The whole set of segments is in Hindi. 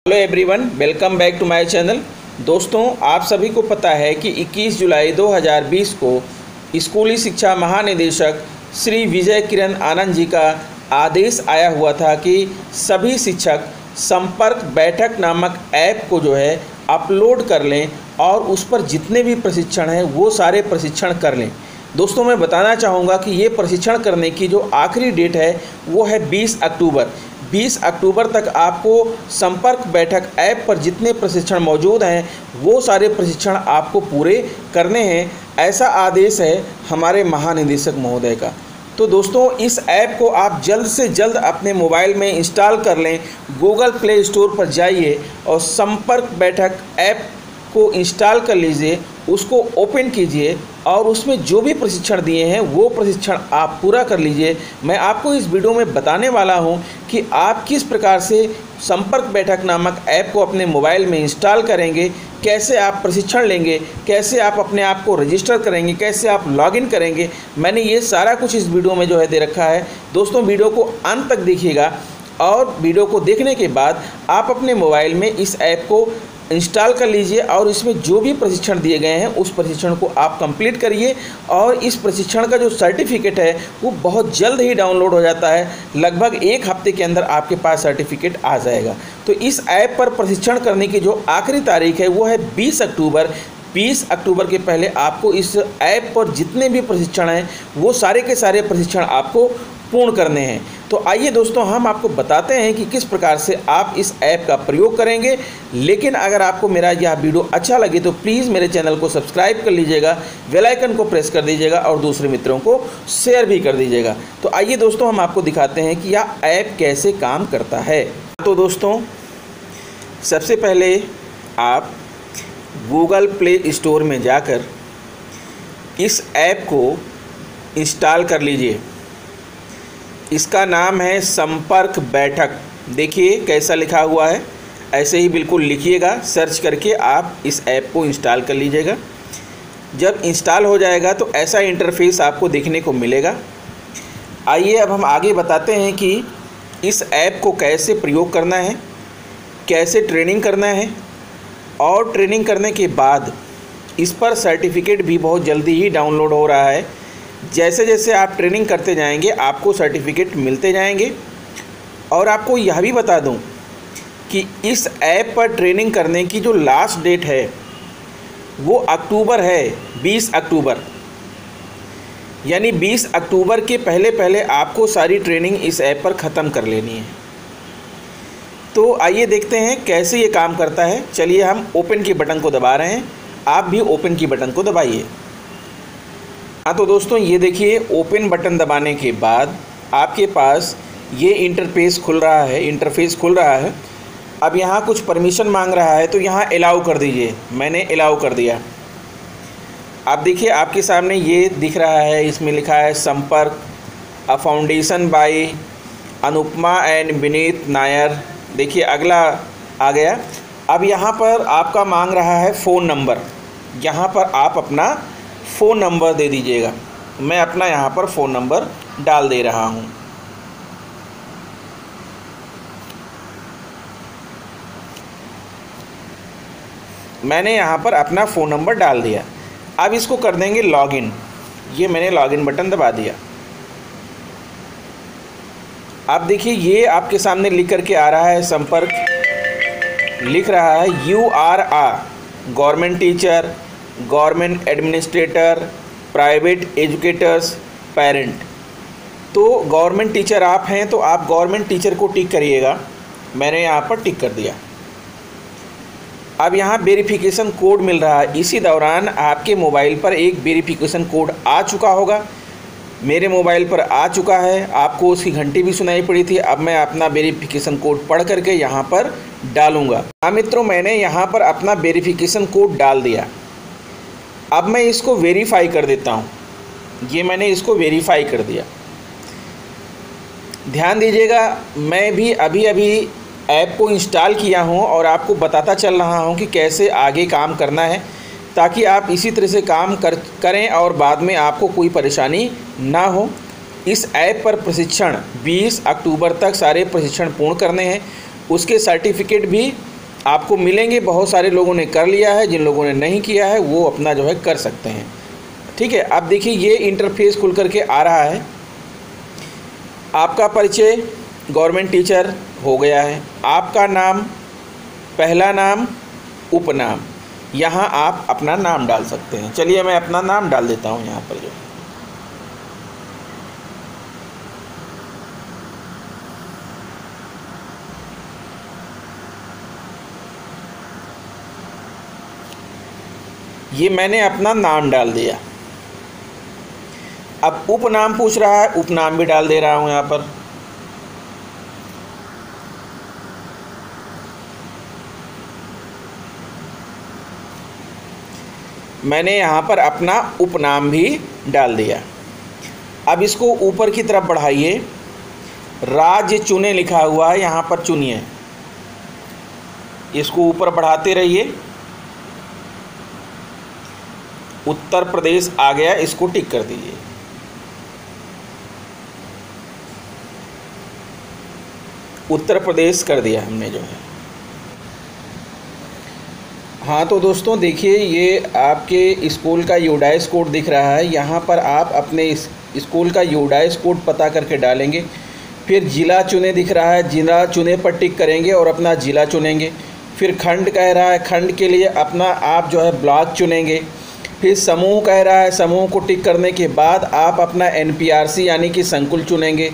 Hello everyone, welcome back to my channel. दोस्तों, आप सभी को पता है कि 21 जुलाई 2020 को स्कूली शिक्षा महानिदेशक श्री विजय किरण आनंद जी का आदेश आया हुआ था कि सभी शिक्षक संपर्क बैठक नामक ऐप को अपलोड कर लें और उस पर जितने भी प्रशिक्षण हैं वो सारे प्रशिक्षण कर लें। दोस्तों, मैं बताना चाहूँगा कि ये प्रशिक्षण करने की जो आखिरी डेट है वो है 20 अक्टूबर। 20 अक्टूबर तक आपको संपर्क बैठक ऐप पर जितने प्रशिक्षण मौजूद हैं वो सारे प्रशिक्षण आपको पूरे करने हैं, ऐसा आदेश है हमारे महानिदेशक महोदय का। तो दोस्तों, इस ऐप को आप जल्द से जल्द अपने मोबाइल में इंस्टॉल कर लें। गूगल प्ले स्टोर पर जाइए और संपर्क बैठक ऐप को इंस्टॉल कर लीजिए, उसको ओपन कीजिए और उसमें जो भी प्रशिक्षण दिए हैं वो प्रशिक्षण आप पूरा कर लीजिए। मैं आपको इस वीडियो में बताने वाला हूं कि आप किस प्रकार से संपर्क बैठक नामक ऐप को अपने मोबाइल में इंस्टॉल करेंगे, कैसे आप प्रशिक्षण लेंगे, कैसे आप अपने आप को रजिस्टर करेंगे, कैसे आप लॉगिन करेंगे। मैंने ये सारा कुछ इस वीडियो में दे रखा है। दोस्तों, वीडियो को अंत तक देखिएगा और वीडियो को देखने के बाद आप अपने मोबाइल में इस ऐप को इंस्टॉल कर लीजिए और इसमें जो भी प्रशिक्षण दिए गए हैं उस प्रशिक्षण को आप कंप्लीट करिए। और इस प्रशिक्षण का जो सर्टिफिकेट है वो बहुत जल्द ही डाउनलोड हो जाता है, लगभग 1 हफ्ते के अंदर आपके पास सर्टिफिकेट आ जाएगा। तो इस ऐप पर प्रशिक्षण करने की जो आखिरी तारीख है वो है 20 अक्टूबर। 20 अक्टूबर के पहले आपको इस ऐप पर जितने भी प्रशिक्षण हैं वो सारे के सारे प्रशिक्षण आपको पूर्ण करने हैं। तो आइए दोस्तों, हम आपको बताते हैं कि किस प्रकार से आप इस ऐप का प्रयोग करेंगे। लेकिन अगर आपको मेरा यह वीडियो अच्छा लगे तो प्लीज़ मेरे चैनल को सब्सक्राइब कर लीजिएगा, बेल आइकन को प्रेस कर दीजिएगा और दूसरे मित्रों को शेयर भी कर दीजिएगा। तो आइए दोस्तों, हम आपको दिखाते हैं कि यह ऐप कैसे काम करता है। तो दोस्तों, सबसे पहले आप गूगल प्ले स्टोर में जाकर इस ऐप को इंस्टॉल कर लीजिए। इसका नाम है संपर्क बैठक। देखिए कैसा लिखा हुआ है, ऐसे ही बिल्कुल लिखिएगा। सर्च करके आप इस ऐप को इंस्टॉल कर लीजिएगा। जब इंस्टॉल हो जाएगा तो ऐसा इंटरफेस आपको देखने को मिलेगा। आइए अब हम आगे बताते हैं कि इस ऐप को कैसे प्रयोग करना है, कैसे ट्रेनिंग करना है और ट्रेनिंग करने के बाद इस पर सर्टिफिकेट भी बहुत जल्दी ही डाउनलोड हो रहा है। जैसे जैसे आप ट्रेनिंग करते जाएंगे आपको सर्टिफिकेट मिलते जाएंगे। और आपको यह भी बता दूं कि इस ऐप पर ट्रेनिंग करने की जो लास्ट डेट है वो अक्टूबर है, 20 अक्टूबर। यानी 20 अक्टूबर के पहले पहले आपको सारी ट्रेनिंग इस ऐप पर ख़त्म कर लेनी है। तो आइए देखते हैं कैसे ये काम करता है। चलिए, हम ओपन की बटन को दबा रहे हैं, आप भी ओपन की बटन को दबाइए। हाँ, तो दोस्तों ये देखिए, ओपन बटन दबाने के बाद आपके पास ये इंटरफेस खुल रहा है। अब यहाँ कुछ परमिशन मांग रहा है तो यहाँ अलाउ कर दीजिए। मैंने अलाउ कर दिया। आप देखिए, आपके सामने ये दिख रहा है, इसमें लिखा है Sampark a foundation by Anupama and Vineet Nair. देखिए अगला आ गया। अब यहाँ पर आपका मांग रहा है फ़ोन नंबर। यहाँ पर आप अपना फ़ोन नंबर दे दीजिएगा। मैं अपना यहाँ पर फ़ोन नंबर डाल दे रहा हूँ। मैंने यहाँ पर अपना फ़ोन नंबर डाल दिया। अब इसको कर देंगे लॉगिन। ये मैंने लॉगिन बटन दबा दिया। आप देखिए, ये आपके सामने लिख करके आ रहा है संपर्क, लिख रहा है you are government teacher, government administrator, private educators, parent. तो गवर्नमेंट टीचर आप हैं तो आप गवर्नमेंट टीचर को टिक करिएगा। मैंने यहाँ पर टिक कर दिया। अब यहाँ वेरिफिकेशन कोड मिल रहा है। इसी दौरान आपके मोबाइल पर एक वेरिफिकेशन कोड आ चुका होगा। मेरे मोबाइल पर आ चुका है। आपको उसकी घंटी भी सुनाई पड़ी थी। अब मैं अपना वेरिफिकेशन कोड पढ़ करके यहाँ पर डालूँगा। हाँ मित्रों, मैंने यहाँ पर अपना वेरिफिकेशन कोड डाल दिया। अब मैं इसको वेरीफाई कर देता हूँ। ये मैंने इसको वेरीफाई कर दिया। ध्यान दीजिएगा, मैं भी अभी ऐप को इंस्टॉल किया हूँ और आपको बताता चल रहा हूँ कि कैसे आगे काम करना है, ताकि आप इसी तरह से काम करें और बाद में आपको कोई परेशानी ना हो। इस ऐप पर प्रशिक्षण 20 अक्टूबर तक सारे प्रशिक्षण पूर्ण करने हैं। उसके सर्टिफिकेट भी आपको मिलेंगे। बहुत सारे लोगों ने कर लिया है, जिन लोगों ने नहीं किया है वो अपना जो है कर सकते हैं। ठीक है, अब देखिए ये इंटरफेस खुल करके आ रहा है। आपका परिचय गवर्नमेंट टीचर हो गया है। आपका नाम, पहला नाम, उपनाम, यहाँ आप अपना नाम डाल सकते हैं। चलिए मैं अपना नाम डाल देता हूँ यहाँ पर जो ये मैंने अपना नाम डाल दिया। अब उपनाम पूछ रहा है, उपनाम भी डाल दे रहा हूँ यहाँ पर। मैंने यहाँ पर अपना उपनाम भी डाल दिया। अब इसको ऊपर की तरफ बढ़ाइए। राज्य चुने लिखा हुआ है, यहाँ पर चुनिए। इसको ऊपर बढ़ाते रहिए। उत्तर प्रदेश आ गया, इसको टिक कर दीजिए। उत्तर प्रदेश कर दिया हमने जो है। हाँ तो दोस्तों देखिए, ये आपके स्कूल का यूडाइस कोड दिख रहा है। यहाँ पर आप अपने इस स्कूल का यूडाइस कोड पता करके डालेंगे। फिर ज़िला चुने दिख रहा है, ज़िला चुने पर टिक करेंगे और अपना ज़िला चुनेंगे। फिर खंड कह रहा है, खंड के लिए अपना आप जो है ब्लॉक चुनेंगे। फिर समूह कह रहा है, समूह को टिक करने के बाद आप अपना NPRC यानी कि संकुल चुनेंगे।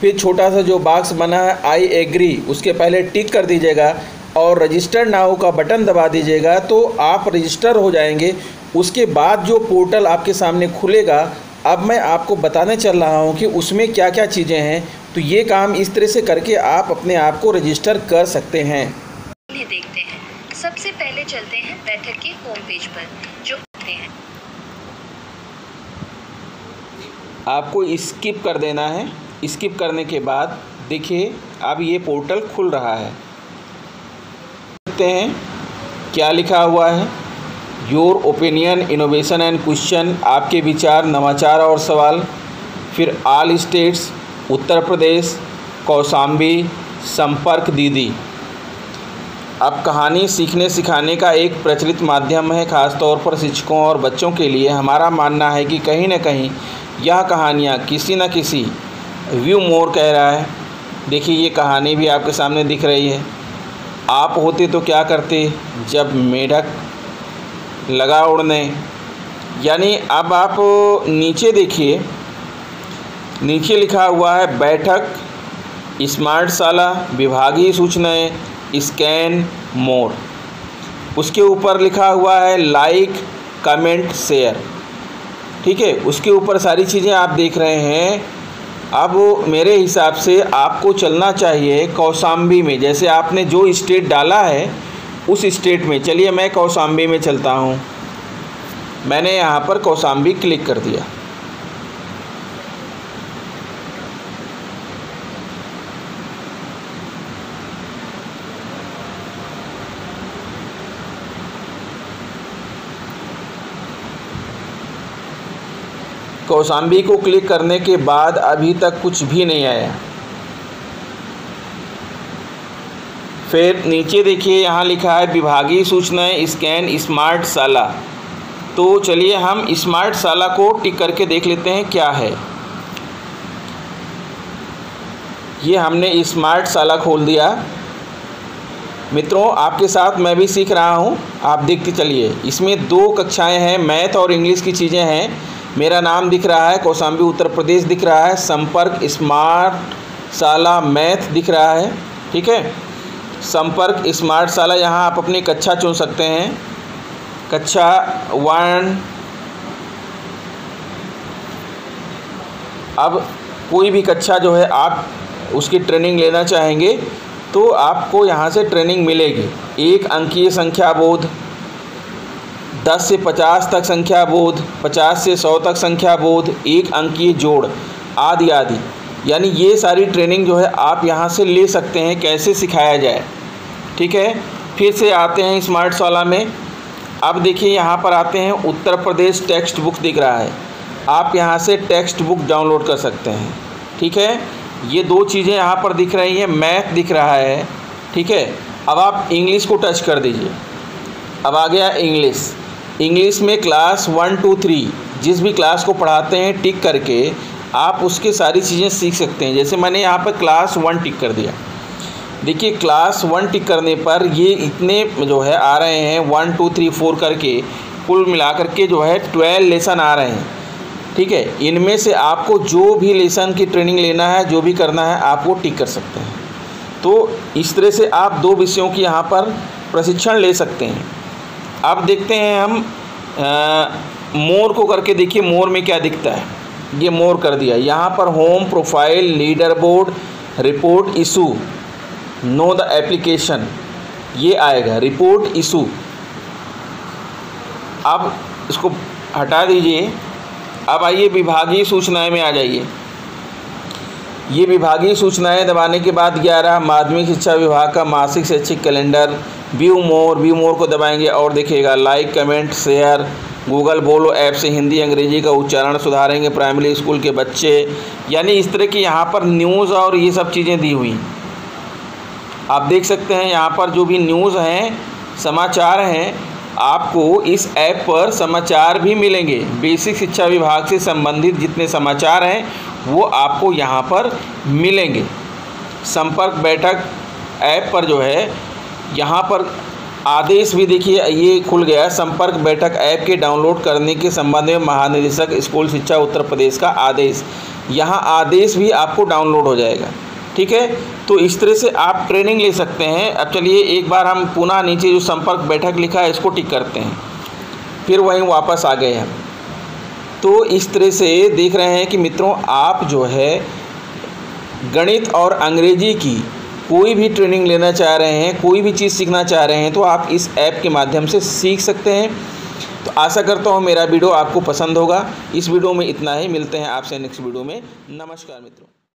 फिर छोटा सा जो बॉक्स बना है आई एग्री, उसके पहले टिक कर दीजिएगा और रजिस्टर नाउ का बटन दबा दीजिएगा, तो आप रजिस्टर हो जाएंगे। उसके बाद जो पोर्टल आपके सामने खुलेगा, अब मैं आपको बताने चल रहा हूँ कि उसमें क्या क्या चीज़ें हैं। तो ये काम इस तरह से करके आप अपने आप को रजिस्टर कर सकते हैं। देखते हैं। सबसे पहले चलते हैं बैठक के होम पेज पर, जो होते हैं आपको स्किप कर देना है। स्किप करने के बाद देखिए अब ये पोर्टल खुल रहा है। देखते हैं क्या लिखा हुआ है। Your opinion, innovation and question, आपके विचार, नवाचार और सवाल। फिर ऑल स्टेट्स, उत्तर प्रदेश, कौशाम्बी, संपर्क दीदी। अब कहानी सीखने सिखाने का एक प्रचलित माध्यम है, ख़ासतौर पर शिक्षकों और बच्चों के लिए। हमारा मानना है कि कहीं न कहीं यह कहानियाँ किसी न किसी व्यू मोर कह रहा है। देखिए ये कहानी भी आपके सामने दिख रही है। आप होते तो क्या करते जब मेढक लगा उड़ने। यानी अब आप नीचे देखिए, नीचे लिखा हुआ है बैठक, स्मार्टशाला, विभागीय सूचनाएँ, स्कैन मोर। उसके ऊपर लिखा हुआ है लाइक, कमेंट, शेयर। ठीक है, उसके ऊपर सारी चीज़ें आप देख रहे हैं। अब मेरे हिसाब से आपको चलना चाहिए कौशाम्बी में, जैसे आपने जो स्टेट डाला है उस स्टेट में। चलिए मैं कौशाम्बी में चलता हूँ। मैंने यहाँ पर कौशाम्बी क्लिक कर दिया। कौशाम्बी को क्लिक करने के बाद अभी तक कुछ भी नहीं आया। फिर नीचे देखिए यहाँ लिखा है विभागीय सूचनाएं, स्कैन स्मार्टशाला। तो चलिए हम स्मार्टशाला को टिक करके देख लेते हैं क्या है। ये हमने स्मार्टशाला खोल दिया। मित्रों आपके साथ मैं भी सीख रहा हूँ, आप देखते चलिए। इसमें 2 कक्षाएं हैं, मैथ और इंग्लिश की चीज़ें हैं। मेरा नाम दिख रहा है, कौशाम्बी उत्तर प्रदेश दिख रहा है, संपर्क स्मार्टशाला मैथ दिख रहा है। ठीक है, संपर्क स्मार्टशाला, यहाँ आप अपनी कक्षा चुन सकते हैं। कक्षा 1। अब कोई भी कक्षा जो है आप उसकी ट्रेनिंग लेना चाहेंगे तो आपको यहाँ से ट्रेनिंग मिलेगी। 1 अंकीय संख्या बोध, 10 से 50 तक संख्या बोध, 50 से 100 तक संख्या बोध, 1 अंकीय जोड़ आदि आदि। यानी ये सारी ट्रेनिंग जो है आप यहाँ से ले सकते हैं, कैसे सिखाया जाए। ठीक है, फिर से आते हैं स्मार्टशाला में। अब देखिए यहाँ पर आते हैं, उत्तर प्रदेश टेक्स्ट बुक दिख रहा है। आप यहाँ से टेक्स्ट बुक डाउनलोड कर सकते हैं। ठीक है, ये 2 चीज़ें यहाँ पर दिख रही हैं, मैथ दिख रहा है। ठीक है, अब आप इंग्लिश को टच कर दीजिए। अब आ गया इंग्लिश। इंग्लिश में क्लास 1 2 3 जिस भी क्लास को पढ़ाते हैं टिक करके आप उसके सारी चीज़ें सीख सकते हैं। जैसे मैंने यहाँ पर क्लास 1 टिक कर दिया। देखिए क्लास 1 टिक करने पर ये इतने जो है आ रहे हैं 1 2 3 4 करके, कुल मिला करके जो है 12 लेसन आ रहे हैं। ठीक है, इनमें से आपको जो भी लेसन की ट्रेनिंग लेना है, जो भी करना है, आप वो टिक कर सकते हैं। तो इस तरह से आप 2 विषयों की यहाँ पर प्रशिक्षण ले सकते हैं। अब देखते हैं हम मोर को करके। देखिए मोर में क्या दिखता है। ये मोर कर दिया। यहाँ पर home, profile, leader board, report issue, know the application, ये आएगा रिपोर्ट इशू। अब इसको हटा दीजिए। अब आइए विभागीय सूचनाएं में आ जाइए। ये विभागीय सूचनाएं दबाने के बाद 11 माध्यमिक शिक्षा विभाग का मासिक शैक्षिक कैलेंडर। व्यू मोर को दबाएंगे और देखिएगा लाइक, कमेंट, शेयर, गूगल बोलो ऐप से हिंदी अंग्रेजी का उच्चारण सुधारेंगे प्राइमरी स्कूल के बच्चे। यानी इस तरह की यहाँ पर न्यूज़ और ये सब चीज़ें दी हुई आप देख सकते हैं। यहाँ पर जो भी न्यूज़ हैं, समाचार हैं, आपको इस ऐप पर समाचार भी मिलेंगे। बेसिक शिक्षा विभाग से संबंधित जितने समाचार हैं वो आपको यहाँ पर मिलेंगे। संपर्क बैठक ऐप पर जो है यहाँ पर आदेश भी देखिए ये खुल गया है। संपर्क बैठक ऐप के डाउनलोड करने के संबंध में महानिदेशक स्कूल शिक्षा उत्तर प्रदेश का आदेश, यहाँ आदेश भी आपको डाउनलोड हो जाएगा। ठीक है, तो इस तरह से आप ट्रेनिंग ले सकते हैं। अब चलिए एक बार हम पुनः नीचे जो संपर्क बैठक लिखा है इसको टिक करते हैं, फिर वहीं वापस आ गए हम। तो इस तरह से देख रहे हैं कि मित्रों आप जो है गणित और अंग्रेजी की कोई भी ट्रेनिंग लेना चाह रहे हैं, कोई भी चीज़ सीखना चाह रहे हैं तो आप इस ऐप के माध्यम से सीख सकते हैं। तो आशा करता हूँ मेरा वीडियो आपको पसंद होगा। इस वीडियो में इतना ही। मिलते हैं आपसे नेक्स्ट वीडियो में। नमस्कार मित्रों।